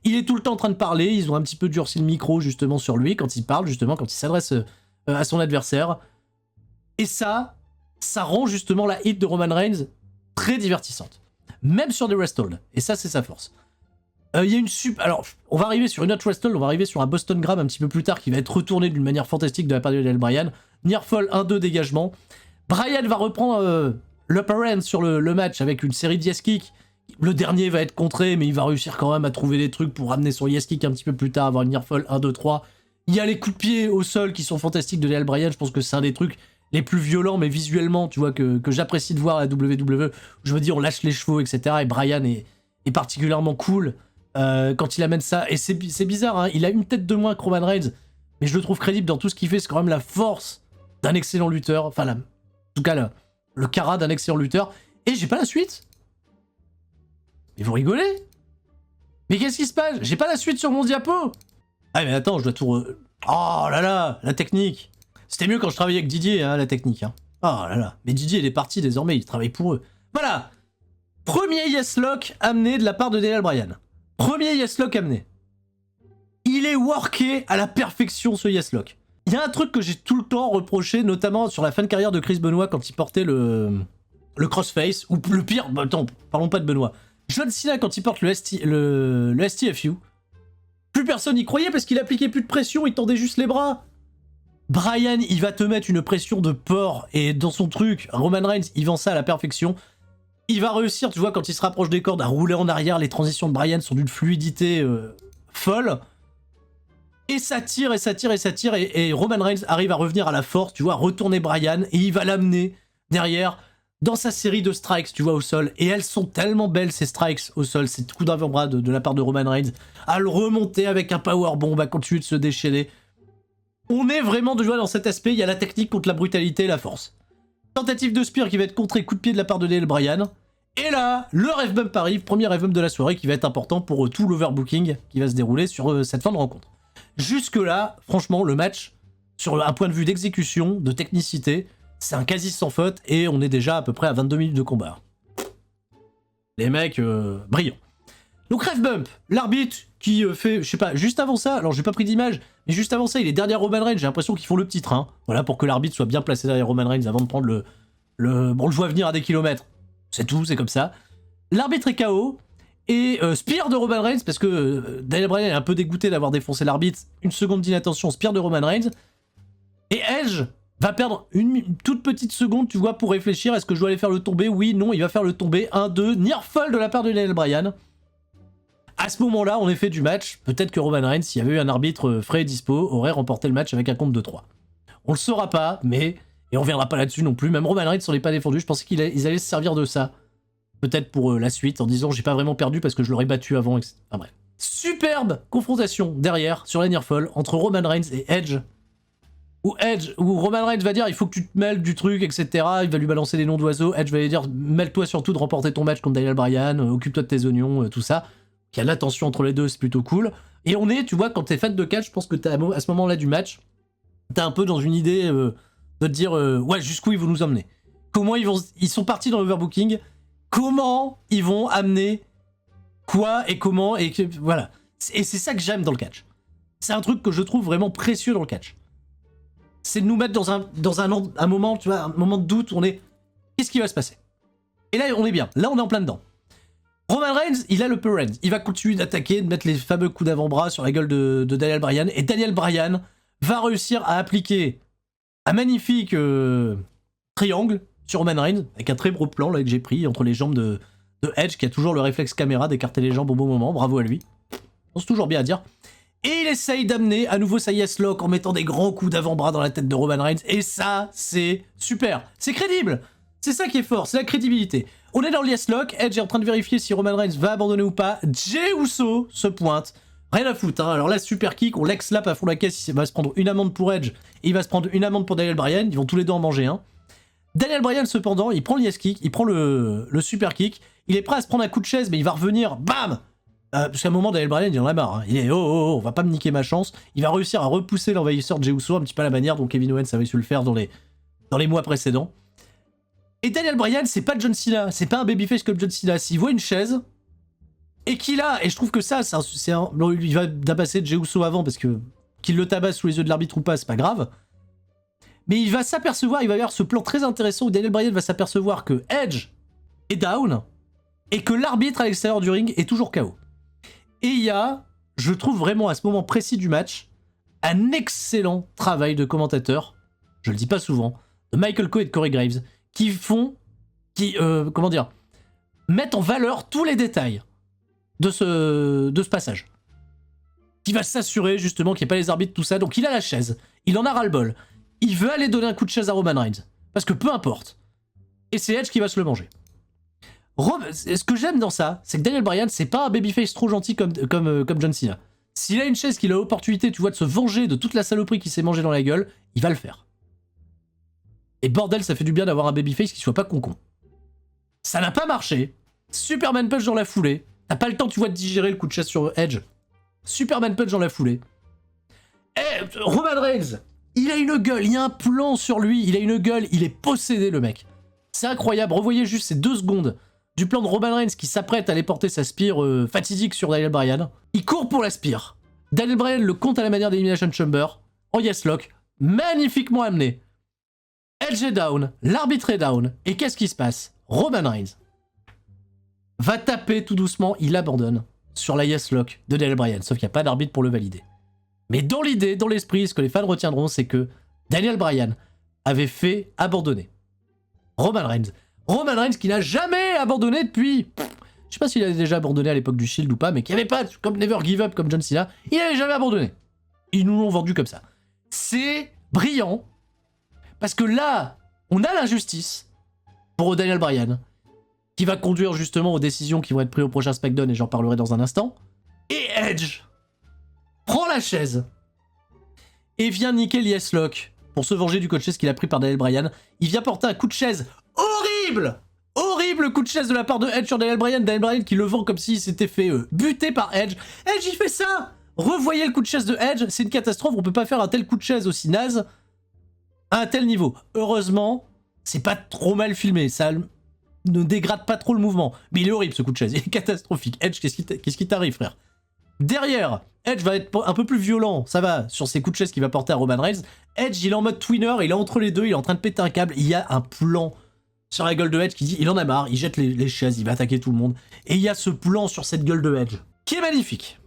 S1: Il est tout le temps en train de parler, ils ont un petit peu durci le micro justement sur lui quand il parle, justement quand il s'adresse à son adversaire. Et ça rend justement la hit de Roman Reigns très divertissante. Même sur des rest hold. Et ça, c'est sa force. Il y a une alors, on va arriver sur une autre rest hold, on va arriver sur un Boston Grab un petit peu plus tard qui va être retourné d'une manière fantastique de la part de Daniel Bryan. Nearfall 1-2 dégagement. Bryan va reprendre l'upper hand sur le match avec une série de yes kicks. Le dernier va être contré, mais il va réussir quand même à trouver des trucs pour ramener son yes kick un petit peu plus tard, avoir une nearfall 1-2-3. Il y a les coups de pied au sol qui sont fantastiques de Daniel Bryan, je pense que c'est un des trucs les plus violents, mais visuellement, tu vois, que j'apprécie de voir à la WWE. Je veux dire, on lâche les chevaux, etc. Et Bryan est particulièrement cool quand il amène ça. Et c'est bizarre, hein, il a une tête de moins que Roman Reigns, mais je le trouve crédible dans tout ce qu'il fait. C'est quand même la force d'un excellent lutteur. Enfin, en tout cas, le cara d'un excellent lutteur. Et j'ai pas la suite. Mais vous rigolez? Mais qu'est-ce qui se passe? J'ai pas la suite sur mon diapo. Ah mais attends, je dois tout... Oh là là, la technique. C'était mieux quand je travaillais avec Didier, hein, la technique. Hein. Oh là là. Mais Didier, il est parti désormais, il travaille pour eux. Voilà. Premier yes lock amené de la part de Daniel Bryan. Premier yes lock amené. Il est worké à la perfection, ce yes lock. Il y a un truc que j'ai tout le temps reproché, notamment sur la fin de carrière de Chris Benoit quand il portait le crossface, ou le pire, bah, attends, parlons pas de Benoit. John Cena quand il porte le STFU, plus personne n'y croyait parce qu'il appliquait plus de pression, il tendait juste les bras. Bryan, il va te mettre une pression de porc, et dans son truc, Roman Reigns, il vend ça à la perfection. Il va réussir, tu vois, quand il se rapproche des cordes, à rouler en arrière, les transitions de Bryan sont d'une fluidité folle. Et ça tire, et ça tire, et ça tire, et Roman Reigns arrive à revenir à la force, tu vois, retourner Bryan, et il va l'amener derrière dans sa série de strikes, tu vois, au sol. Et elles sont tellement belles, ces strikes au sol, ces coups d'avant-bras de la part de Roman Reigns, à le remonter avec un powerbomb, à continuer de se déchaîner. On est vraiment de jouer dans cet aspect, il y a la technique contre la brutalité et la force. Tentative de spear qui va être contrée, coup de pied de la part de Daniel Bryan. Et là, le ref bump arrive, premier ref bump de la soirée qui va être important pour tout l'overbooking qui va se dérouler sur cette fin de rencontre. Jusque là, franchement, le match, sur un point de vue d'exécution, de technicité, c'est un quasi sans faute et on est déjà à peu près à 22 minutes de combat. Les mecs, brillants. Donc ref bump, l'arbitre qui fait, je sais pas, juste avant ça, alors j'ai pas pris d'image, mais juste avant ça, il est derrière Roman Reigns, j'ai l'impression qu'ils font le petit train, voilà, pour que l'arbitre soit bien placé derrière Roman Reigns avant de prendre bon, on le voit venir à des kilomètres, c'est tout, c'est comme ça. L'arbitre est KO, et spear de Roman Reigns, parce que Daniel Bryan est un peu dégoûté d'avoir défoncé l'arbitre, une seconde d'inattention, spear de Roman Reigns, et Edge va perdre une toute petite seconde, tu vois, pour réfléchir, est-ce que je dois aller faire le tomber? Oui, non, il va faire le tomber, 1, 2, near fall de la part de Daniel Bryan. À ce moment-là, en effet, du match, peut-être que Roman Reigns, s'il y avait eu un arbitre frais et dispo, aurait remporté le match avec un compte de 3. On le saura pas, mais... Et on reviendra pas là-dessus non plus, même Roman Reigns s'en est pas défendu, je pensais qu'ils allaient se servir de ça. Peut-être pour la suite, en disant j'ai pas vraiment perdu parce que je l'aurais battu avant, etc. Enfin bref. Superbe confrontation derrière, sur la near fall, entre Roman Reigns et Edge. Où Roman Reigns va dire il faut que tu te mêles du truc, etc. Il va lui balancer des noms d'oiseaux. Edge va lui dire mêle-toi surtout de remporter ton match contre Daniel Bryan, occupe-toi de tes oignons, tout ça. Il y a de la tension entre les deux, c'est plutôt cool. Et on est, tu vois, quand t'es fan de catch, je pense que à ce moment-là du match, t'es un peu dans une idée de te dire ouais, jusqu'où ils vont nous emmener. Comment ils sont partis dans l'overbooking. Comment ils vont amener quoi et comment, et voilà. Et c'est ça que j'aime dans le catch. C'est un truc que je trouve vraiment précieux dans le catch. C'est de nous mettre dans un moment, tu vois, un moment de doute où on est... Qu'est-ce qui va se passer? Et là, on est bien. Là, on est en plein dedans. Roman Reigns, il a le Perez. Il va continuer d'attaquer, de mettre les fameux coups d'avant-bras sur la gueule de Daniel Bryan. Et Daniel Bryan va réussir à appliquer un magnifique triangle sur Roman Reigns, avec un très beau plan là, que j'ai pris entre les jambes de Edge, qui a toujours le réflexe caméra d'écarter les jambes au bon moment. Bravo à lui. C'est toujours bien à dire. Et il essaye d'amener à nouveau sa yes lock en mettant des grands coups d'avant-bras dans la tête de Roman Reigns. Et ça, c'est super. C'est crédible. C'est ça qui est fort, c'est la crédibilité. On est dans le yes lock, Edge est en train de vérifier si Roman Reigns va abandonner ou pas. Jey Uso se pointe. Rien à foutre, hein. Alors là, super kick, on l'ex-slap à fond la caisse, il va se prendre une amende pour Edge, et il va se prendre une amende pour Daniel Bryan, ils vont tous les deux en manger un. Daniel Bryan, cependant, il prend le yes kick, il prend le super kick, il est prêt à se prendre un coup de chaise, mais il va revenir, bam, parce qu'à un moment, Daniel Bryan, il en a marre, hein. Il est on va pas me niquer ma chance, il va réussir à repousser l'envahisseur de Jey Uso, un petit peu à la manière dont Kevin Owens avait su le faire dans les mois précédents. Et Daniel Bryan, c'est pas John Cena, c'est pas un babyface comme John Cena. S'il voit une chaise, et qu'il a, et je trouve que ça, il va tabasser Jey Uso avant, parce que qu'il le tabasse sous les yeux de l'arbitre ou pas, c'est pas grave. Mais il va s'apercevoir, il va y avoir ce plan très intéressant où Daniel Bryan va s'apercevoir que Edge est down, et que l'arbitre à l'extérieur du ring est toujours KO. Et il y a, je trouve vraiment à ce moment précis du match, un excellent travail de commentateur, je le dis pas souvent, de Michael Cole et de Corey Graves, comment dire, mettent en valeur tous les détails de ce passage. Qui va s'assurer justement qu'il n'y ait pas les arbitres, tout ça. Donc il a la chaise, il en a ras-le-bol. Il veut aller donner un coup de chaise à Roman Reigns. Parce que peu importe. Et c'est Edge qui va se le manger. Ce que j'aime dans ça, c'est que Daniel Bryan, c'est pas un babyface trop gentil comme John Cena. S'il a une chaise, qu'il a l'opportunité, tu vois, de se venger de toute la saloperie qui s'est mangée dans la gueule, il va le faire. Et bordel, ça fait du bien d'avoir un babyface qui soit pas con-con. Ça n'a pas marché. Superman Punch dans la foulée. T'as pas le temps, tu vois, de digérer le coup de chaise sur Edge. Superman Punch dans la foulée. Et Roman Reigns, il a une gueule, il y a un plan sur lui, il a une gueule, il est possédé le mec. C'est incroyable, revoyez juste ces 2 secondes du plan de Roman Reigns qui s'apprête à aller porter sa spire fatidique sur Daniel Bryan. Il court pour la spire. Daniel Bryan le compte à la manière d'Elimination Chamber, en yes lock, magnifiquement amené. Edge est down, l'arbitre est down, et qu'est-ce qui se passe? Roman Reigns va taper tout doucement, il abandonne sur la yes lock de Daniel Bryan, sauf qu'il n'y a pas d'arbitre pour le valider. Mais dans l'idée, dans l'esprit, ce que les fans retiendront, c'est que Daniel Bryan avait fait abandonner Roman Reigns. Roman Reigns qui n'a jamais abandonné depuis... je sais pas s'il avait déjà abandonné à l'époque du Shield ou pas, mais qui avait pas, comme Never Give Up, comme John Cena, il avait jamais abandonné. Ils nous l'ont vendu comme ça. C'est brillant, parce que là, on a l'injustice pour Daniel Bryan, qui va conduire justement aux décisions qui vont être prises au prochain SmackDown, et j'en parlerai dans un instant. Et Edge prend la chaise et vient niquer le yes lock pour se venger du coup de chaise qu'il a pris par Daniel Bryan. Il vient porter un coup de chaise horrible, horrible coup de chaise de la part de Edge sur Daniel Bryan qui le vend comme s'il s'était fait buter par Edge. Edge il fait ça. Revoyez le coup de chaise de Edge, c'est une catastrophe, on peut pas faire un tel coup de chaise aussi naze à un tel niveau. Heureusement, c'est pas trop mal filmé, ça ne dégrade pas trop le mouvement. Mais il est horrible ce coup de chaise, il est catastrophique. Edge, qu'est-ce qui t'arrive, frère? Derrière, Edge va être un peu plus violent, ça va, sur ses coups de chaise qu'il va porter à Roman Reigns. Edge, il est en mode twinner, il est entre les deux, il est en train de péter un câble. Il y a un plan sur la gueule de Edge qui dit il en a marre, il jette les chaises, il va attaquer tout le monde. Et il y a ce plan sur cette gueule de Edge qui est magnifique.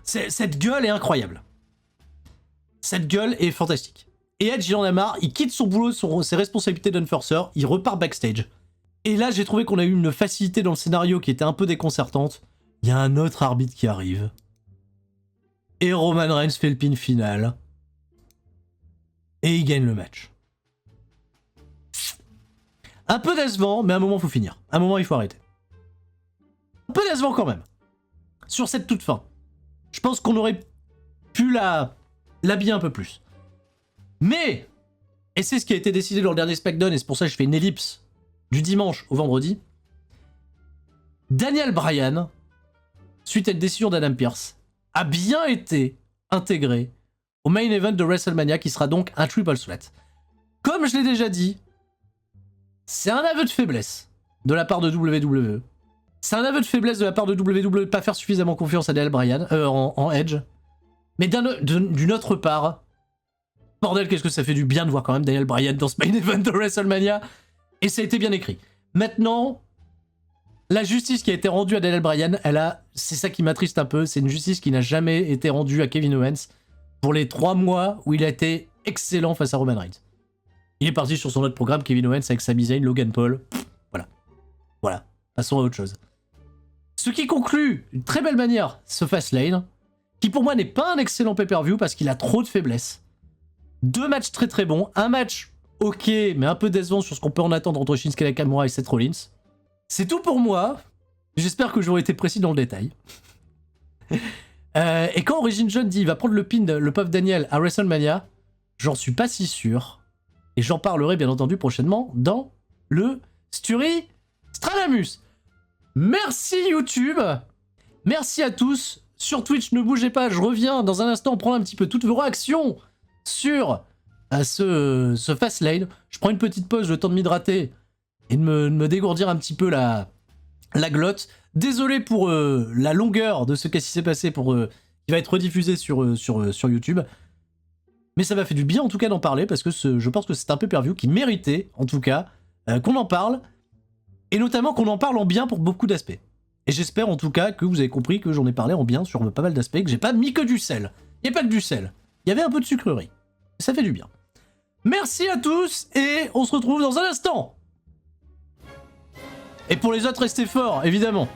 S1: Cette gueule est incroyable. Cette gueule est fantastique. Et Edge, il en a marre, il quitte son boulot, ses responsabilités d'Enforcer, il repart backstage. Et là, j'ai trouvé qu'on a eu une facilité dans le scénario qui était un peu déconcertante. Il y a un autre arbitre qui arrive. Et Roman Reigns fait le pin final. Et il gagne le match. Un peu décevant, mais à un moment, il faut finir. À un moment, il faut arrêter. Un peu décevant quand même. Sur cette toute fin. Je pense qu'on aurait pu l'habiller un peu plus. Mais, et c'est ce qui a été décidé lors du dernier SmackDown, et c'est pour ça que je fais une ellipse du dimanche au vendredi, Daniel Bryan, suite à une décision d'Adam Pearce, a bien été intégré au main event de WrestleMania, qui sera donc un triple threat. Comme je l'ai déjà dit, c'est un aveu de faiblesse de la part de WWE. C'est un aveu de faiblesse de la part de WWE de pas faire suffisamment confiance à Daniel Bryan, en Edge. Mais d'une autre part, bordel, qu'est-ce que ça fait du bien de voir quand même Daniel Bryan dans ce main event de WrestleMania. Et ça a été bien écrit. Maintenant, la justice qui a été rendue à Daniel Bryan, c'est ça qui m'attriste un peu, c'est une justice qui n'a jamais été rendue à Kevin Owens pour les 3 mois où il a été excellent face à Roman Reigns. Il est parti sur son autre programme, Kevin Owens avec Sami Zayn, Logan Paul. Voilà. Passons à autre chose. Ce qui conclut d'une très belle manière ce Fastlane, qui pour moi n'est pas un excellent pay-per-view parce qu'il a trop de faiblesses. 2 matchs très très bons, un match ok, mais un peu décevant sur ce qu'on peut en attendre entre Shinsuke Nakamura et Seth Rollins. C'est tout pour moi. J'espère que j'aurai été précis dans le détail. Et quand Origin John dit il va prendre le pin, le pauvre Daniel à WrestleMania, j'en suis pas si sûr. Et j'en parlerai bien entendu prochainement dans le Story Stradamus. Merci YouTube. Merci à tous. Sur Twitch, ne bougez pas, je reviens dans un instant prendre un petit peu toutes vos réactions sur ce Fastlane. Je prends une petite pause, le temps de m'hydrater et de me dégourdir un petit peu la glotte. Désolé pour la longueur de ce qui s'est passé qui va être rediffusé sur YouTube. Mais ça m'a fait du bien en tout cas d'en parler parce que je pense que c'est un pay-per-view qui méritait en tout cas qu'on en parle. Et notamment qu'on en parle en bien pour beaucoup d'aspects. Et j'espère en tout cas que vous avez compris que j'en ai parlé en bien sur pas mal d'aspects, que j'ai pas mis que du sel. Il n'y a pas que du sel. Il y avait un peu de sucrerie. Ça fait du bien. Merci à tous et on se retrouve dans un instant. Et pour les autres, restez forts, évidemment.